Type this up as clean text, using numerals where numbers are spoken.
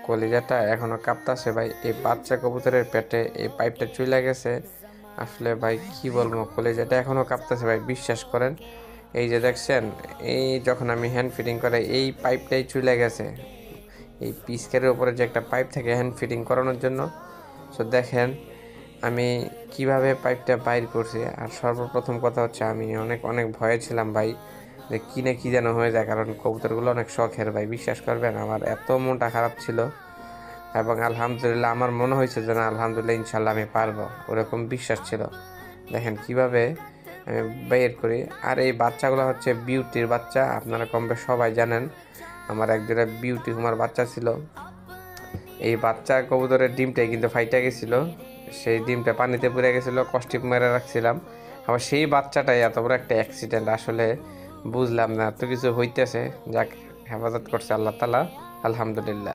কলিজাটা এখনো কাঁপতাছে ভাই। এই বাচ্চা কবুতরের পেটে এই পাইপটা চলে গেছে। আসলে ভাই কি বলবো, কলিজাটা এখনো কাঁপতাছে ভাই, বিশ্বাস করেন। এই যে দেখছেন, এই যখন আমি হ্যান্ড ফিটিং করে এই পাইপটাই চলে গেছে। এই পিচকারের উপরে যে একটা পাইপ থাকে হ্যান্ড ফিটিং করানোর জন্য, সো দেখেন আমি কিভাবে পাইপটা বাইর করছি। আর সর্বপ্রথম কথা হচ্ছে আমি অনেক অনেক ভয়ে ছিলাম ভাই, যে কি না কি যেন হয়ে যায়, কারণ কবুতরগুলো অনেক শখের ভাই। বিশ্বাস করবেন আমার এত মনটা খারাপ ছিল, এবং আলহামদুলিল্লাহ আমার মনে হয়েছে যে না আলহামদুলিল্লাহ ইনশাল্লাহ আমি পারবো, ওরকম বিশ্বাস ছিল। দেখেন কিভাবে আমি বের করি। আর এই বাচ্চাগুলো হচ্ছে বিউটির বাচ্চা, আপনারা কম বেশ সবাই জানেন। আমার একজোড়া বিউটি হুমার বাচ্চা ছিল। এই বাচ্চা কবুতরের ডিমটাই কিন্তু ফাইটা গেছিল। সেই ডিমটা পানিতে পড়ে গেছিলো, কষ্টিপ মেরে রাখছিলাম। আবার সেই বাচ্চাটাই এত বড় একটা অ্যাক্সিডেন্ট, আসলে বুঝলাম না, এত কিছু হইতেছে। যাক, হেফাজত করছে আল্লাহ তাআলা, আলহামদুলিল্লাহ।